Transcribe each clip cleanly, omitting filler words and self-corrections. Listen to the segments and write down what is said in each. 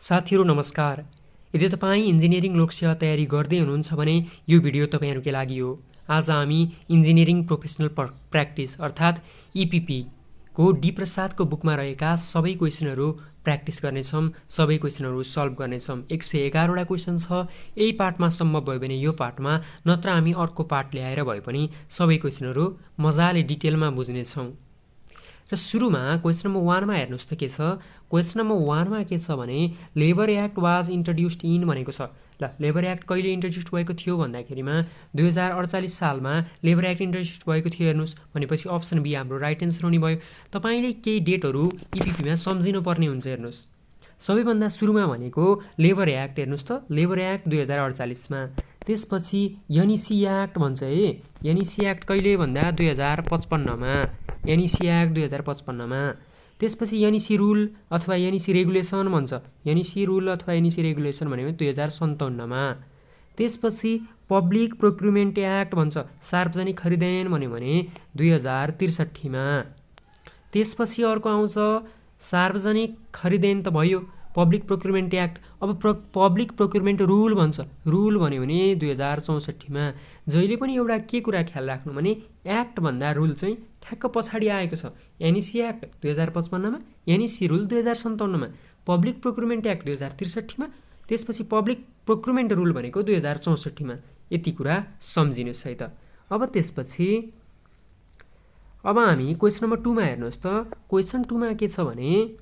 साथीहरू नमस्कार। यदि तपाईँ इन्जिनियरिङ लोकसेवा तयारी गर्दै हुनुहुन्छ भने यो भिडियो तपाईँहरूकै लागि हो। आज हामी इन्जिनियरिङ प्रोफेसनल प्र्याक्टिस अर्थात् इपिपी को डी प्रसादको बुकमा रहेका सबै क्वेसनहरू प्र्याक्टिस गर्नेछौँ, सबै क्वेसनहरू सल्भ गर्नेछौँ। 111वटा क्वेसन छ। यही पार्टमा सम्भव भयो भने यो पार्टमा, नत्र हामी अर्को पार्ट ल्याएर भए पनि सबै क्वेसनहरू मजाले डिटेलमा बुझ्नेछौँ। र सुरुमा क्वेसन नम्बर 1मा हेर्नुहोस् त के छ। क्वेसन नम्बर 1मा के छ भने labour act was introduced in भनेको छ। ल, लेबर एक्ट कहिले इन्ट्रोड्युस भएको थियो भन्दाखेरिमा 2048 सालमा लेबर एक्ट इन्ट्रोड्युस भएको थियो। हेर्नुहोस् भनेपछि अप्सन बी हाम्रो राइट एन्सर हुने भयो। तपाईँले केही डेटहरू इपिपीमा सम्झिनुपर्ने हुन्छ। हेर्नुहोस् सबैभन्दा सुरुमा भनेको लेबर एक्ट, हेर्नुहोस् त लेबर एक्ट 2048मा। त्यसपछि एनइसी एक्ट भन्छ है। एनइसी एक्ट कहिले भन्दा 2055मा। एनइसी एक्ट 2055मा। त्यसपछि एनइसी रुल अथवा एनइसी रेगुलेसन भन्छ। एनइसी रुल अथवा एनइसी रेगुलेसन भनेको 2057मा। त्यसपछि पब्लिक प्रोक्युरमेन्ट एक्ट भन्छ, सार्वजनिक खरिदेन भन्यो भने 2063मा। त्यसपछि अर्को आउँछ सार्वजनिक खरिदेन त भयो, पब्लिक प्रोक्युरमेन्ट एक्ट। अब पब्लिक प्रोक्युरमेन्ट रुल भन्छ, रुल भन्यो भने 2064मा। जहिले पनि एउटा के कुरा ख्याल राख्नु भने एक्ट भन्दा रुल चाहिँ ठ्याक्क पछाडि आएको छ। एनइसी एक्ट 2055मा, एनइसी रुल 2057मा, पब्लिक प्रोक्युरमेन्ट एक्ट 2063मा, त्यसपछि पब्लिक प्रोक्युरमेन्ट रुल भनेको 2064मा। यति कुरा सम्झिनुहोस् है त। अब त्यसपछि अब हामी क्वेसन नम्बर 2मा हेर्नुहोस् त। क्वेसन 2मा के छ भने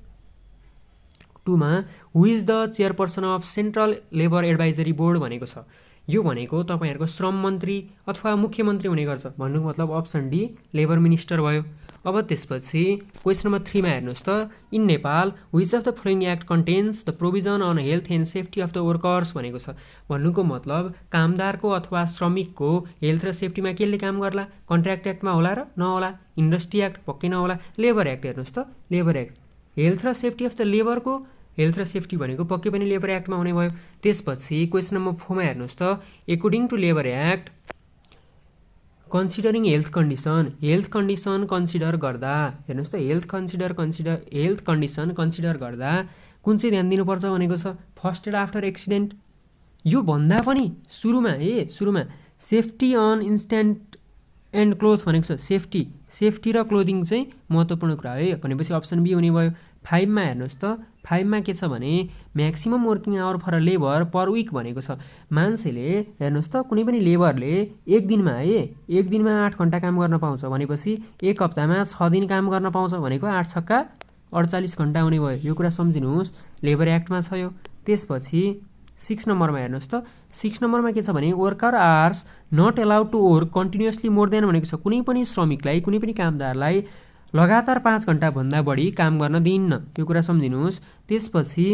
2मा who is the chairperson of central labour advisory board भनेको छ। यो भनेको तपाईँहरूको श्रम मन्त्री अथवा मुख्यमन्त्री हुने गर्छ। भन्नुको मतलब अप्सन डी लेबर मिनिस्टर भयो। अब त्यसपछि क्वेसन नम्बर 3मा हेर्नुहोस् त। In Nepal which of the following act contains the provision on health and safety of the workers भनेको छ। भन्नुको मतलब कामदारको अथवा श्रमिकको हेल्थ र सेफ्टीमा केले काम गर्ला? कन्ट्र्याक्ट एक्टमा होला र नहोला? इन्डस्ट्री एक्ट पक्कै नहोला। लेबर एक्ट हेर्नुहोस् त, लेबर एक्ट। हेल्थ र सेफ्टी अफ द लेबरको हेल्थ र सेफ्टी भनेको पक्कै पनि लेबर एक्टमा हुने भयो। त्यसपछि क्वेसन नम्बर 4मा हेर्नुहोस् त। According to labour act considering health condition consider गर्दा, हेर्नुहोस् त हेल्थ कन्डिसन कन्सिडर गर्दा कुन चाहिँ ध्यान दिनुपर्छ भनेको छ? First aid after accident. यो भन्दा पनि सुरुमा safety on instant and cloth भनेको छ। सेफ्टी र क्लोदिङ चाहिँ महत्त्वपूर्ण कुरा है भनेपछि अप्सन बी हुने भयो। 5मा हेर्नुहोस् त। 5मा के छ भने maximum working hour for a labour per week भनेको छ। मान्छेले हेर्नुहोस् त कुनै पनि लेबरले एक दिनमा 8 घन्टा काम गर्न पाउँछ भनेपछि एक हप्तामा 6 दिन काम गर्न पाउँछ भनेको 8 छक्का 48 घन्टा हुने भयो। यो कुरा सम्झिनुहोस्, लेबर एक्टमा छ यो। त्यसपछि 6 नम्बरमा हेर्नुहोस् त। 6 नम्बरमा के छ भने worker are not allowed to work continuously more than भनेको छ। कुनै पनि श्रमिकलाई, कुनै पनि कामदारलाई लगातार 5 घन्टाभन्दा बढी काम गर्न दिइन्न। यो कुरा सम्झिनुहोस्। त्यसपछि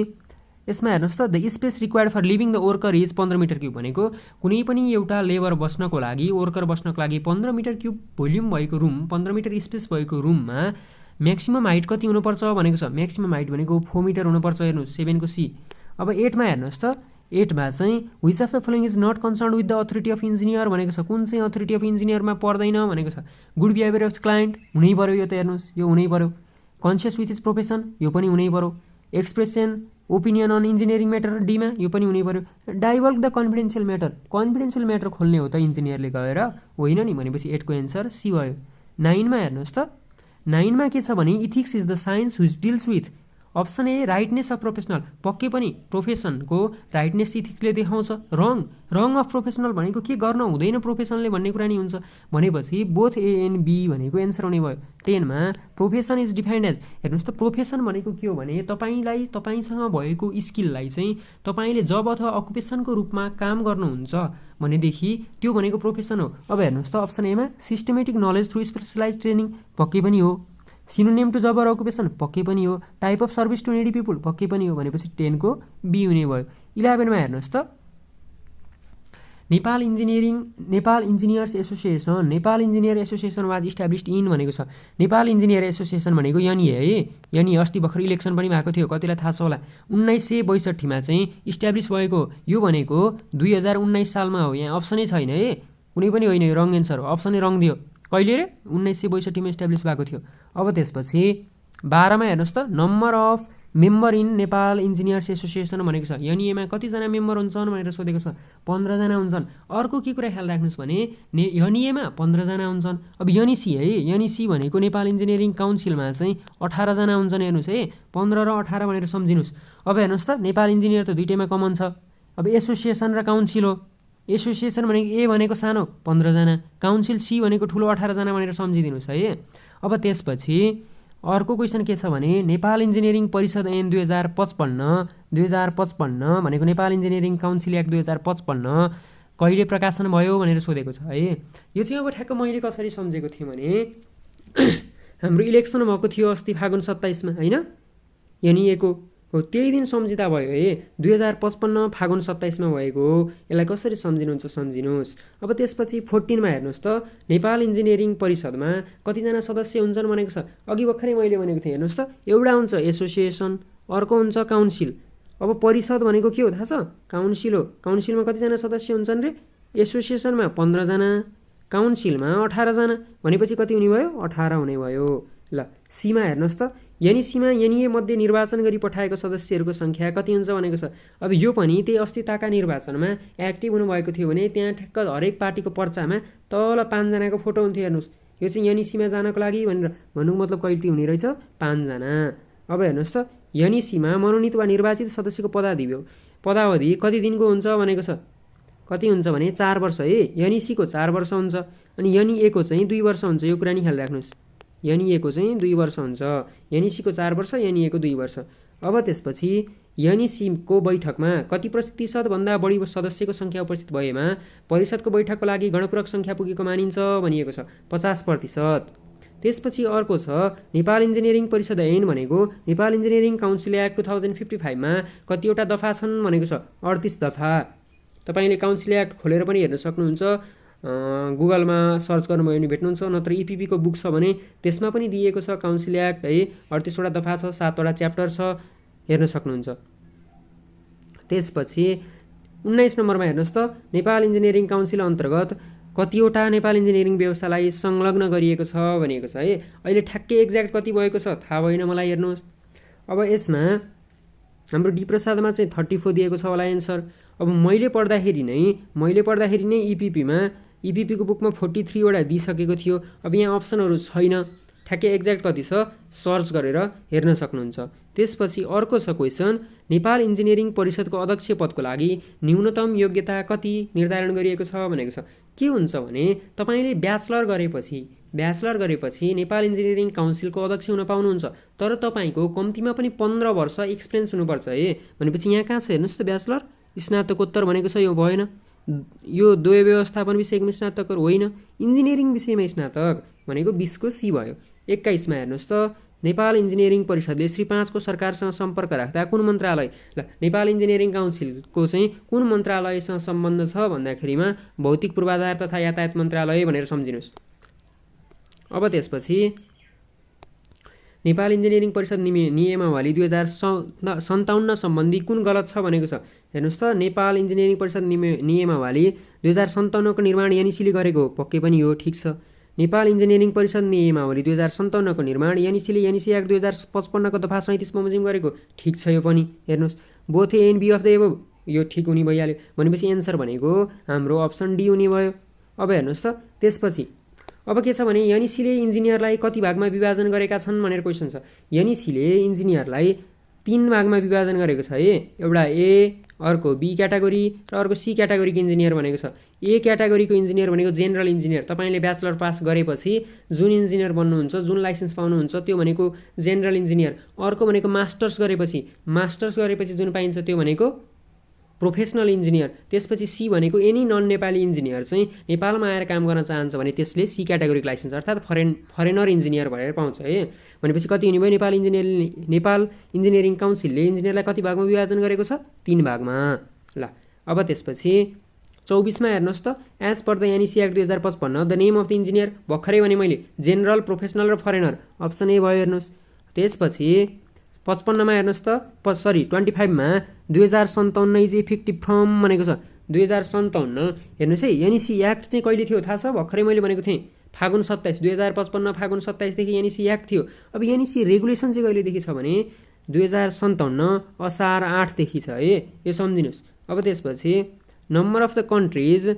यसमा हेर्नुहोस् त। The space required for living the worker is 15 metre cube भनेको कुनै पनि एउटा लेबर बस्नको लागि, वर्कर बस्नको लागि 15 मिटर क्युब भोल्युम भएको रुम, 15 मिटर स्पेस भएको रुममा म्याक्सिमम हाइट कति हुनुपर्छ भनेको छ। म्याक्सिमम हाइट भनेको 4 मिटर हुनुपर्छ। हेर्नुहोस् 7 को सी। अब 8मा हेर्नुहोस् त। 8मा चाहिँ which of the following is not concerned with the authority of engineer भनेको छ। कुन चाहिँ अथोरिटी अफ इन्जिनियरमा पर्दैन भनेको छ? गुड बिहेभियर अफ क्लाइन्ट हुनै पर्यो। यो त हेर्नुहोस्, यो हुनै पर्यो। कन्सियस विथ इज प्रोफेसन, यो पनि हुनै पर्यो। Expression opinion on engineering matter डीमा, यो पनि हुनै पर्यो। डाइभल्क द कन्फिडेन्सियल म्याटर खोल्ने हो त इन्जिनियरले गएर, होइन नि? भनेपछि 8 को एन्सर सी भयो। 9मा हेर्नुहोस् त। 9मा के छ भने ethics is the science which deals with, option A rightness of professional. पक्कै पनि प्रोफेसनको राइटनेस इथिक्सले देखाउँछ। रङ अफ प्रोफेसनल भनेको के गर्न हुँदैन प्रोफेसनले भन्ने कुरा नि हुन्छ। भनेपछि बोथ ए एन्ड बी भनेको एन्सर हुने भयो। 10मा प्रोफेसन इज डिफाइन्ड एज, हेर्नुहोस् त प्रोफेसन भनेको के हो भने तपाईँसँग भएको स्किललाई चाहिँ तपाईँले जब अथवा अकुपेसनको रूपमा काम गर्नुहुन्छ भनेदेखि त्यो भनेको प्रोफेसन हो। अब हेर्नुहोस् त अप्सन एमा systematic knowledge through specialise training पक्कै पनि हो। सिनोनिम टु जब र अकुपेसन पक्कै पनि हो। Type of service to needy people पक्कै पनि हो। भनेपछि 10 को बी हुने भयो। 11मा हेर्नुहोस् त। Nepal engineers association was established in भनेको छ। नेपाल इन्जिनियर एसोसिएसन भनेको यनी है। यनी अस्ति भर्खर इलेक्सन पनि भएको थियो, कतिलाई थाहा छ होला। 1962मा चाहिँ इस्टाब्लिस भएको। यो भनेको 2019 सालमा हो। यहाँ अप्सनै छैन है, कुनै पनि होइन, यो रङ एन्सर हो। अप्सनै रङ दियो। कहिले रे? 1962मा इस्टाब्लिस भएको थियो। अब त्यसपछि 12मा हेर्नुहोस् त। Number of member in Nepal engineers association भनेको छ। एनइएमा कतिजना मेम्बर हुन्छन् भनेर सोधेको छ, 15 जना हुन्छन्। अर्को के कुरा ख्याल राख्नुहोस् भने एनइएमा 15 जना हुन्छन्। अब एनइसी है, एनइसी भनेको नेपाल इन्जिनियरिङ काउन्सिलमा चाहिँ 18 जना हुन्छन्। हेर्नुहोस् है, 15 र 18 भनेर सम्झिनुहोस्। अब हेर्नुहोस् त, नेपाल इन्जिनियर त दुईटैमा कमन छ। अब एसोसिएसन र काउन्सिल हो। एसोसिएसन भनेको ए भनेको सानो 15 जना, काउन्सिल सी भनेको ठुलो 18 जना भनेर सम्झिदिनुहोस् है। अब त्यसपछि अर्को क्वेसन के छ भने नेपाल इन्जिनियरिङ परिषद ऐन 2055 भनेको नेपाल इन्जिनियरिङ काउन्सिल एक्ट 2055 कहिले प्रकाशन भयो भनेर सोधेको छ है। यो चाहिँ अब ठ्याक्क मैले कसरी सम्झेको थिएँ भने हाम्रो इलेक्सन भएको थियो अस्ति फागुन 27 मा होइन, एनइएको हो, त्यही दिन सम्झिँदा भयो है। 2055 फागुन 27 मा भएको हो। यसलाई कसरी सम्झिनुहुन्छ सम्झिनुहोस्। अब त्यसपछि 14 मा हेर्नुहोस् त, नेपाल इन्जिनियरिङ परिषदमा कतिजना सदस्य हुन्छन् भनेको छ। अघि भर्खरै मैले भनेको थिएँ, हेर्नुहोस् त, एउटा हुन्छ एसोसिएसन, अर्को हुन्छ काउन्सिल। अब परिषद भनेको के हो थाहा छ? काउन्सिल हो। काउन्सिलमा कतिजना सदस्य हुन्छन् रे? एसोसिएसनमा 15 जना, काउन्सिलमा 18 जना, भनेपछि कति हुने भयो? 18 हुने भयो। ल सीमा हेर्नुहोस् त, एनइसीमा एनइए मध्ये निर्वाचन गरी पठाएको सदस्यहरूको सङ्ख्या कति हुन्छ भनेको छ। अब यो पनि त्यही अस्तिताका निर्वाचनमा एक्टिभ हुनुभएको थियो भने त्यहाँ ठ्याक्क हरेक पार्टीको पर्चामा तल 5 जनाको फोटो हुन्थ्यो। हेर्नुहोस्, यो चाहिँ एनइसीमा जानको लागि भनेर भन्नुको मतलब कहिले हुने रहेछ? 5 जना। अब हेर्नुहोस् त, एनइसीमा मनोनित वा निर्वाचित सदस्यको पदावधि कति दिनको हुन्छ भनेको छ। कति हुन्छ भने 4 वर्ष है। एनइसीको 4 वर्ष हुन्छ अनि एनइएको चाहिँ 2 वर्ष हुन्छ। यो कुरा नि ख्याल राख्नुहोस्, एनइएको चाहिँ 2 वर्ष हुन्छ, एनइसीको 4 वर्ष, एनइएको 2 वर्ष। अब त्यसपछि एनइसीको बैठकमा कति प्रतिशत भन्दा बढी सदस्यको सङ्ख्या उपस्थित भएमा परिषदको बैठकको लागि गणपूरक सङ्ख्या पुगेको मानिन्छ भनिएको छ, 50%। त्यसपछि अर्को छ नेपाल इन्जिनियरिङ परिषद ऐन भनेको नेपाल इन्जिनियरिङ काउन्सिल एक्ट 2055 मा कतिवटा दफा छन् भनेको छ? 38 दफा। तपाईँले काउन्सिल एक्ट खोलेर पनि हेर्न सक्नुहुन्छ, गुगलमा सर्च गर्नुभयो भने भेट्नुहुन्छ, नत्र इपिपीको बुक छ भने त्यसमा पनि दिएको छ काउन्सिल एक्ट है। 38 वटा दफा छ, 7 वटा च्याप्टर छ, हेर्न सक्नुहुन्छ। त्यसपछि 19 नम्बरमा हेर्नुहोस् त, नेपाल इन्जिनियरिङ काउन्सिल अन्तर्गत कतिवटा नेपाल इन्जिनियरिङ व्यवसायलाई संलग्न गरिएको छ भनिएको छ है। अहिले ठ्याक्कै एक्ज्याक्ट कति भएको छ थाहा भएन मलाई, हेर्नुहोस्। अब यसमा हाम्रो डी प्रसादमा चाहिँ 34 दिएको छ होला एन्सर। अब मैले पढ्दाखेरि नै इपिपीको बुकमा 43 वटा दिइसकेको थियो। अब यहाँ अप्सनहरू छैन, ठ्याक्कै एक्ज्याक्ट कति छ सर्च गरेर हेर्न सक्नुहुन्छ। त्यसपछि अर्को छ क्वेसन, नेपाल इन्जिनियरिङ परिषदको अध्यक्ष पदको लागि न्यूनतम योग्यता कति निर्धारण गरिएको छ भनेको छ। के हुन्छ भने तपाईँले ब्याचलर गरेपछि नेपाल इन्जिनियरिङ काउन्सिलको अध्यक्ष हुन पाउनुहुन्छ, तर तपाईँको कम्तीमा पनि 15 वर्ष एक्सपिरियन्स हुनुपर्छ है। भनेपछि यहाँ कहाँ छ हेर्नुहोस् त, ब्याचलर, स्नातकोत्तर भनेको छ, यो भएन। यो द्वय व्यवस्थापन विषयमा स्नातक होइन, इन्जिनियरिङ विषयमा स्नातक भनेको 20 को सी भयो। 21 मा हेर्नुहोस् त, नेपाल इन्जिनियरिङ परिषदले श्री 5 को सरकारसँग सम्पर्क राख्दा कुन मन्त्रालय, ल नेपाल इन्जिनियरिङ काउन्सिलको चाहिँ कुन मन्त्रालयसँग सम्बन्ध छ भन्दाखेरिमा भौतिक पूर्वाधार तथा यातायात मन्त्रालय भनेर सम्झिनुहोस्। अब त्यसपछि नेपाल इन्जिनियरिङ परिषद नियमावली 2057 सम्बन्धी कुन गलत छ भनेको छ। हेर्नुहोस् त, नेपाल इन्जिनियरिङ परिषद नियमावली 2057 को निर्माण एनइसीले गरेको हो, पक्कै पनि हो, ठिक छ। नेपाल इन्जिनियरिङ परिषद नियमावली 2057 को निर्माण एनइसीले एनइसी एक्ट 2055 को दफा 37 बमोजिम गरेको, ठिक छ। यो पनि हेर्नुहोस्, both A and B of the above, यो ठिक हुने भइहाल्यो। भनेपछि एन्सर भनेको हाम्रो अप्सन डी हुने भयो। अब हेर्नुहोस् त, त्यसपछि अब के छ भने एनइसीले इन्जिनियरलाई कति भागमा विभाजन गरेका छन् भनेर क्वेसन छ। एनइसीले इन्जिनियरलाई 3 भागमा विभाजन गरेको छ है। एउटा ए, अर्को बी क्याटेगोरी र अर्को सी क्याटेगोरीको इन्जिनियर भनेको छ। ए क्याटेगोरीको इन्जिनियर भनेको जेनरल इन्जिनियर, तपाईँले ब्याचलर पास गरेपछि जुन इन्जिनियर बन्नुहुन्छ, जुन लाइसेन्स पाउनुहुन्छ त्यो भनेको जेनरल इन्जिनियर। अर्को भनेको मास्टर्स गरेपछि जुन पाइन्छ त्यो भनेको प्रोफेसनल इन्जिनियर। त्यसपछि सी भनेको एनी नन नेपाली इन्जिनियर चाहिँ नेपालमा आएर काम गर्न चाहन्छ भने त्यसले सी क्याटेगोरीको लाइसेन्स अर्थात् फरेनर इन्जिनियर भएर पाउँछ है। भनेपछि कति हुने भयो, नेपाल इन्जिनियरिङ काउन्सिलले इन्जिनियरलाई कति भागमा विभाजन गरेको छ? 3 भागमा। ल अब त्यसपछि 24 मा हेर्नुहोस् त, as per the NEC act 2055 the name of the engineer, भर्खरै भने मैले जेनरल, प्रोफेसनल र फरेनर, अप्सन ए भयो। हेर्नुहोस्, त्यसपछि 55 मा हेर्नुहोस् त, 25 मा 2057 इज इफेक्टिभ फ्रम भनेको छ। 2057 हेर्नुहोस् है, एनइसी एक्ट चाहिँ कहिले थियो थाहा छ? भर्खरै मैले भनेको थिएँ फागुन 27, 2055 फागुन 27 देखि एनइसी एक्ट थियो। अब एनइसी रेगुलेसन चाहिँ कहिलेदेखि छ भने 2057 असार 8 देखि छ है, यो सम्झिनुहोस्। अब त्यसपछि number of the countries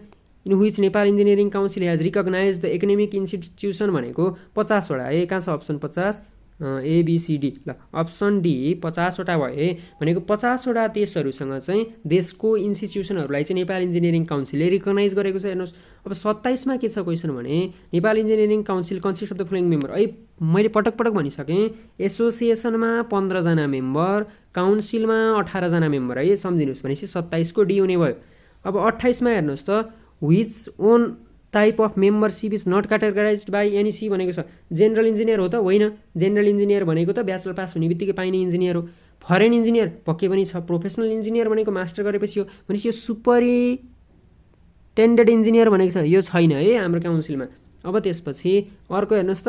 in which Nepal engineering council has recognize the academic institution भनेको 50 वटा है। कहाँ छ अप्सन 50? ABCD। ल अप्सन डी 50 वटा भयो है, भनेको 50 वटा देशहरूसँग चाहिँ देशको इन्स्टिट्युसनहरूलाई चाहिँ नेपाल इन्जिनियरिङ काउन्सिलले रिकगनाइज गरेको छ। हेर्नुहोस् अब 27 मा के छ क्वेसन भने Nepal engineering council consist of the following member. है मैले पटक पटक भनिसकेँ, एसोसिएसनमा 15 जना मेम्बर, काउन्सिलमा 18 जना मेम्बर है, सम्झिनुहोस्। भनेपछि 27 को डी हुने भयो। अब 28 मा हेर्नुहोस् त, which one type of membership is not categorized by NEC भनेको छ। जेनरल इन्जिनियर हो त? होइन, जेनरल इन्जिनियर भनेको त ब्याचलर पास हुने बित्तिकै पाइने इन्जिनियर हो। फरेन इन्जिनियर पक्कै पनि छ। प्रोफेसनल इन्जिनियर भनेको मास्टर गरेपछि हो। भनेपछि यो सुपरिटेन्डेड इन्जिनियर भनेको छ, यो छैन है हाम्रो काउन्सिलमा। अब त्यसपछि अर्को हेर्नुहोस् त,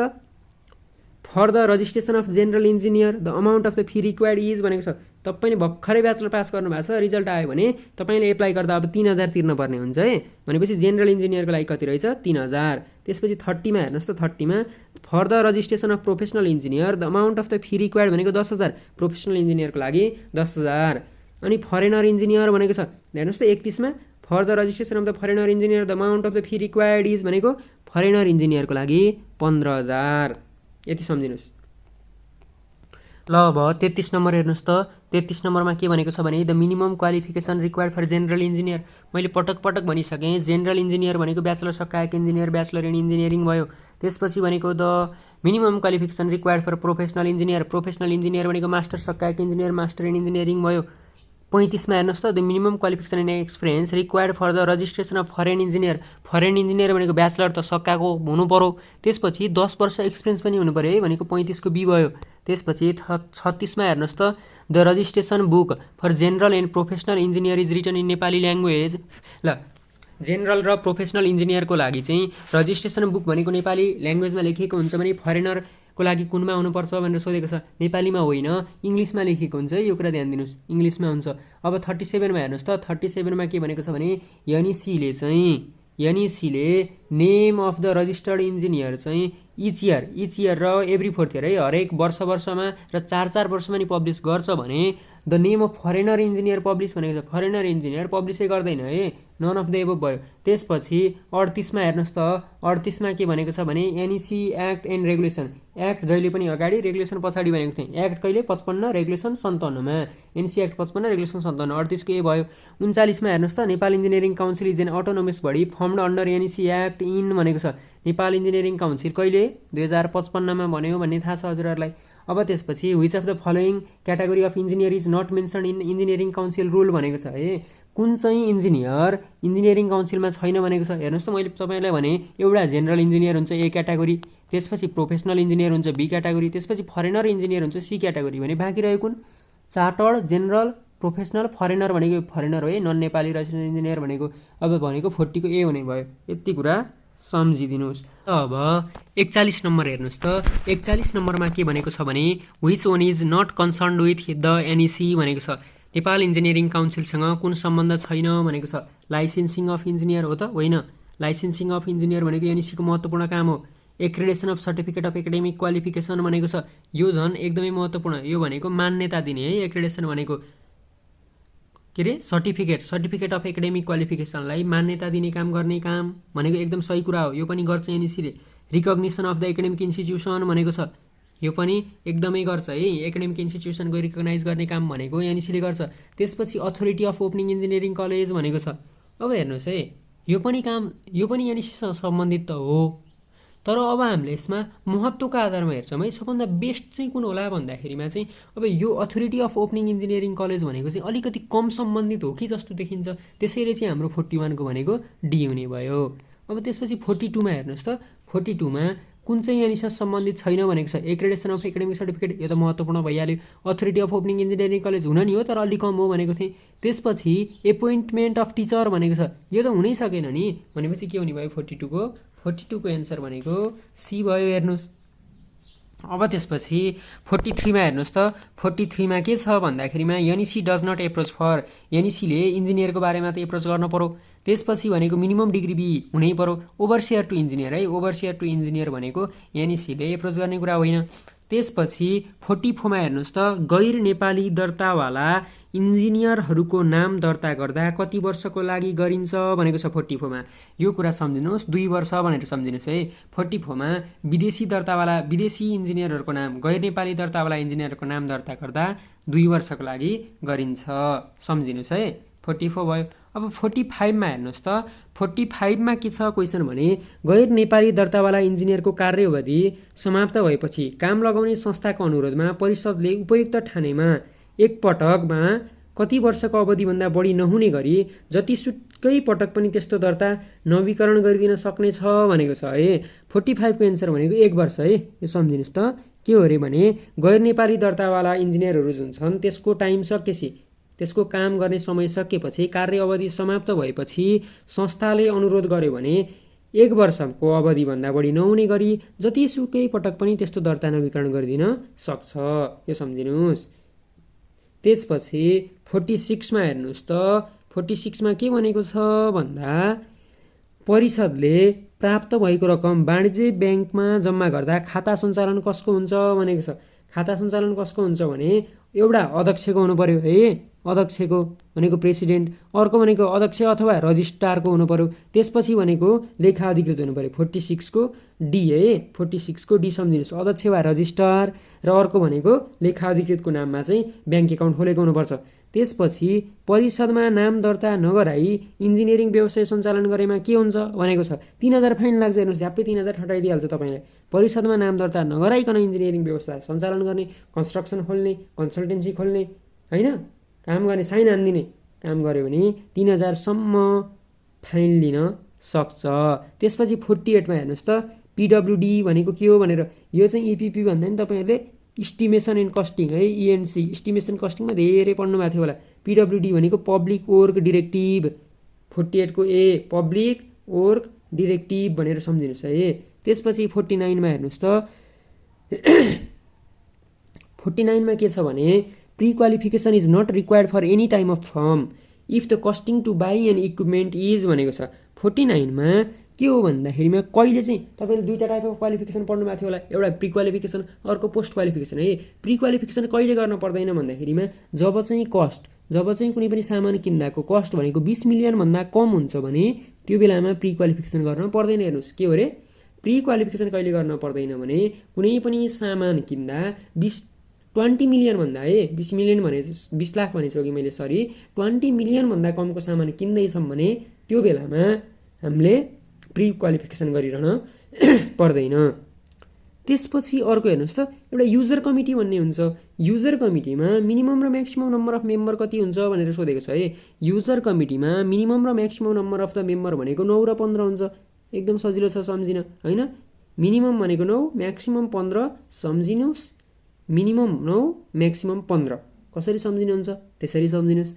for the registration of general engineer the amount of the fee required is भनेको छ। तपाईँले भर्खरै ब्याचलर पास गर्नुभएको छ, रिजल्ट आयो भने तपाईँले एप्लाई गर्दा अब 3000 तिर्नुपर्ने हुन्छ है। भनेपछि जेनरल इन्जिनियरको लागि कति रहेछ? 3000। त्यसपछि 30 मा हेर्नुहोस् त, 30 मा for the registration of professional engineer the amount of the fee required भनेको 10,000, प्रोफेसनल इन्जिनियरको लागि 10,000। अनि फरेनर इन्जिनियर भनेको छ, हेर्नुहोस् त 31 मा for the registration of the foreigner engineer the amount of the fee required is भनेको फरेनर इन्जिनियरको लागि 15,000। यति सम्झिनुहोस्। ल अब 33 नम्बर हेर्नुहोस् त, 33 नम्बरमा के भनेको छ भने the minimum qualification required for general engineer. मैले पटक पटक भनिसकेँ, जेनरल इन्जिनियर भनेको ब्याचलर सकायक इन्जिनियर, ब्याचलर इन इन्जिनियरिङ भयो। त्यसपछि भनेको the minimum qualification required for professional engineer, professional engineer भनेको मास्टर सकायक इन्जिनियर, मास्टर इन इन्जिनियरिङ भयो। 35 मा हेर्नुहोस् त, the minimum qualification in experience required for the registration of foreign engineer. Foreign engineer भनेको ब्याचलर त सकाएको हुनु पर्यो, त्यसपछि 10 वर्ष एक्सपिरियन्स पनि हुनु पर्यो है, भनेको 35 को बी भयो। त्यसपछि 36 मा हेर्नुहोस् त, the registration book for general and professional engineer is written in Nepali language. ल जेनरल र प्रोफेसनल इन्जिनियरको लागि चाहिँ रजिस्ट्रेसन बुक भनेको नेपाली ल्याङ्ग्वेजमा लेखिएको हुन्छ भने फरेनरको लागि कुनमा हुनुपर्छ भनेर सोधेको छ। नेपालीमा होइन, इङ्ग्लिसमा लेखिएको हुन्छ है, यो कुरा ध्यान दिनुहोस्, इङ्ग्लिसमा हुन्छ। अब 37 मा हेर्नुहोस् त, 37 मा के भनेको छ भने एनइसीले name of the registered engineer चाहिँ इच इयर र एभ्री 4th इयर है, हरेक वर्षमा र 4 वर्षमा नि पब्लिस गर्छ भने the name of foreigner engineer publish भनेको छ। फरेनर इन्जिनियर पब्लिसै गर्दैन है, नन अफ द एबोभ भयो। त्यसपछि 38 मा हेर्नुहोस् त, 38 मा के भनेको छ भने NEC act and regulation. Act जहिले पनि अगाडि, रेगुलेसन पछाडि भनेको थिएँ। एक्ट कहिले? 55, रेगुलेसन 57 मा। NEC act 55, regulation 57। 38 को ए भयो। 39 मा हेर्नुहोस् त, Nepal engineering council is an autonomous body formed under NEC act in भनेको छ। नेपाल इन्जिनियरिङ काउन्सिल कहिले? 2055 मा भन्यो भन्ने थाहा छ हजुरहरूलाई। अब त्यसपछि which of the following category of engineer is not mention in engineering council rule भनेको छ है। कुन चाहिँ इन्जिनियर इन्जिनियरिङ काउन्सिलमा छैन भनेको छ। हेर्नुहोस् त, मैले तपाईँलाई भने एउटा जेनरल इन्जिनियर हुन्छ ए क्याटेगोरी, त्यसपछि प्रोफेसनल इन्जिनियर हुन्छ बी क्याटेगोरी, त्यसपछि फरेनर इन्जिनियर हुन्छ सी क्याटेगोरी भने बाँकी रह्यो कुन? चार्टर्ड, जेनरल, प्रोफेसनल, फरेनर भनेको फरेनर हो है, नन नेपाली रेसिडेन्ट इन्जिनियर भनेको अब भनेको 40 को ए हुने भयो। यति कुरा सम्झिदिनुहोस्। अब 41 नम्बर हेर्नुहोस् त, 41 नम्बरमा के भनेको छ भने which one is not concerned with the NEC भनेको छ। नेपाल इन्जिनियरिङ काउन्सिलसँग कुन सम्बन्ध छैन भनेको छ। लाइसेन्सिङ अफ इन्जिनियर हो त? होइन, लाइसेन्सिङ अफ इन्जिनियर भनेको एनइसीको महत्त्वपूर्ण काम हो। Accreditation of certificate of academic qualification भनेको छ, यो झन् एकदमै महत्त्वपूर्ण। यो भनेको मान्यता दिने है, एक्रेडिटेसन भनेको के अरे सर्टिफिकेट अफ एकाडेमिक क्वालिफिकेसनलाई मान्यता दिने काम गर्ने काम भनेको एकदम सही कुरा हो, यो पनि गर्छ एनइसीले। Recognition of the academic institution भनेको छ, यो पनि एकदमै गर्छ है, एकाडेमिक इन्स्टिट्युसनको रिकगनाइज गर्ने काम भनेको एनइसीले गर्छ। त्यसपछि authority of opening engineering college भनेको छ। अब हेर्नुहोस् है, यो पनि एनइसीसँग सम्बन्धित त हो, तर अब हामीले यसमा महत्त्वको आधारमा हेर्छौँ है। सबभन्दा बेस्ट चाहिँ कुन होला भन्दाखेरिमा चाहिँ अब यो authority of opening engineering college भनेको चाहिँ अलिकति कम सम्बन्धित हो कि जस्तो देखिन्छ, त्यसैले चाहिँ हाम्रो 41 को भनेको डी हुने भयो। अब त्यसपछि 42 मा हेर्नुहोस् त, 42 मा कुन चाहिँ यहाँनिर सम्बन्धित छैन भनेको छ। एक्रेडिटेसन अफ एकाडेमिक सर्टिफिकेट, यो त महत्त्वपूर्ण भइहाल्यो। Authority of opening engineering college हुन नि हो, तर अलिक कम हो भनेको थिएँ। त्यसपछि एपोइन्टमेन्ट अफ टिचर भनेको छ, यो त हुनै सकेन नि, भनेपछि के हुने भयो? 42 को एन्सर भनेको सी भयो। हेर्नुहोस् अब त्यसपछि 43 मा हेर्नुहोस् त, 43 मा के छ भन्दाखेरिमा NEC does not approach for, एनइसीले इन्जिनियरको बारेमा त एप्रोच गर्न पर्यो। त्यसपछि भनेको मिनिमम डिग्री बी हुनै पर्यो। ओभरसियर टु इन्जिनियर है, ओभरसियर टु इन्जिनियर भनेको एनइसीले एप्रोच गर्ने कुरा होइन। त्यसपछि 44 मा हेर्नुहोस् त गैर नेपाली दर्तावाला इन्जिनियरहरूको नाम दर्ता गर्दा कति वर्षको लागि गरिन्छ भनेको छ 44 मा। यो कुरा सम्झिनुहोस्, 2 वर्ष भनेर सम्झिनुहोस् है। 44 मा विदेशी इन्जिनियरहरूको नाम, गैर नेपाली दर्तावाला इन्जिनियरहरूको नाम दर्ता गर्दा 2 वर्षको लागि गरिन्छ, सम्झिनुहोस् है। 44 भयो। अब 45 मा हेर्नुहोस् त 45 मा के छ क्वेसन भने गैर नेपाली दर्तावाला इन्जिनियरको कार्यावधि समाप्त भएपछि काम लगाउने संस्थाको अनुरोधमा परिषदले उपयुक्त ठानेमा एकपटकमा कति वर्षको अवधिभन्दा बढी नहुने गरी जतिसुकै पटक पनि त्यस्तो दर्ता नवीकरण गरिदिन सक्ने छ भनेको छ है। 45 को एन्सर भनेको 1 वर्ष है। यो सम्झिनुहोस् त के हो अरे भने गैर नेपाली दर्तावाला इन्जिनियरहरू जुन छन् त्यसको टाइम सकेपछि, त्यसको काम गर्ने समय सकेपछि, कार्य अवधि समाप्त भएपछि संस्थाले अनुरोध गर्यो भने 1 वर्षको अवधिभन्दा बढी नहुने गरी जतिसुकै पटक पनि त्यस्तो दर्ता नवीकरण गरिदिन सक्छ। यो सम्झिनुहोस्। त्यसपछि 46 मा हेर्नुहोस् त 46 मा के भनेको छ भन्दा परिषदले प्राप्त भएको रकम वाणिज्य ब्याङ्कमा जम्मा गर्दा खाता सञ्चालन कसको हुन्छ भनेको छ। खाता सञ्चालन कसको हुन्छ भने एउटा अध्यक्षको हुनु पर्यो है, अध्यक्षको भनेको प्रेसिडेन्ट, अर्को भनेको अध्यक्ष अथवा रजिस्ट्रारको हुनु पर्यो, त्यसपछि भनेको लेखा अधिकृत हुनु पर्यो। 46 को डी है, 46 को डी सम्झिनुहोस्, अध्यक्ष वा रजिस्ट्रार र अर्को भनेको लेखा अधिकृतको नाममा चाहिँ ब्याङ्क एकाउन्ट खोलेको हुनुपर्छ। त्यसपछि परिषदमा नाम दर्ता नगराई इन्जिनियरिङ व्यवसाय सञ्चालन गरेमा के हुन्छ भनेको छ 3000 फाइन लाग्छ। हेर्नुहोस् झ्याप्पै 3000 ठटाइदिइहाल्छ तपाईँलाई। परिषदमा नाम दर्ता नगराइकन इन्जिनियरिङ व्यवसाय सञ्चालन गर्ने, कन्स्ट्रक्सन खोल्ने, कन्सल्टेन्सी खोल्ने होइन, काम गर्ने, साइन हानिदिने काम गर्यो भने 3000 सम्म फाइन लिन सक्छ। त्यसपछि 48 मा हेर्नुहोस् त पिडब्ल्युडी भनेको के हो भनेर, यो चाहिँ इपिपी भन्दा नि तपाईँहरूले इस्टिमेसन एन्ड कस्टिङ है, इएनसी इस्टिमेसन कस्टिङमा धेरै पढ्नु भएको थियो होला। पिडब्ल्युडी भनेको पब्लिक वर्क डिरेक्टिभ, 48 को ए पब्लिक वर्क डिरेक्टिभ भनेर सम्झिनुहोस् है। त्यसपछि 49 मा हेर्नुहोस् त 49 मा के छ भने pre qualification is not required for any type of firm if the costing to buy an equipment is भनेको छ। 49 मा के हो भन्दाखेरिमा कहिले चाहिँ तपाईँले दुईवटा टाइप अफ क्वालिफिकेसन पढ्नु भएको थियो होला, एउटा प्री क्वालिफिकेसन अर्को पोस्ट क्वालिफिकेसन है। प्री क्वालिफिकेसन कहिले गर्न पर्दैन भन्दाखेरिमा जब चाहिँ कुनै पनि सामान किन्दाको कस्ट भनेको 20 मिलियन भन्दा कम हुन्छ भने त्यो बेलामा प्री क्वालिफिकेसन गर्न पर्दैन। हेर्नुहोस् के हो रे, प्री क्वालिफिकेसन कहिले गर्न पर्दैन भने कुनै पनि सामान किन्दा 20 मिलियन भन्दा है, 20 मिलियन भने 20 लाख भनेछु कि मैले, सरी 20 मिलियन भन्दा कमको सामान किन्दैछौँ भने त्यो बेलामा हामीले प्री क्वालिफिकेसन गरिरहन पर्दैन। त्यसपछि अर्को हेर्नुहोस् त एउटा युजर कमिटी भन्ने हुन्छ। युजर कमिटीमा मिनिमम र म्याक्सिमम नम्बर अफ मेम्बर कति हुन्छ भनेर सोधेको छ है। युजर कमिटीमा मिनिमम र maximum number of the member भनेको 9 र 15 हुन्छ। एकदम सजिलो छ सम्झिन होइन। मिनिमम भनेको 9, म्याक्सिमम 15 सम्झिनुहोस्। मिनिमम 9 म्याक्सिमम 15 कसरी सम्झिनुहुन्छ त्यसरी सम्झिनुहोस्।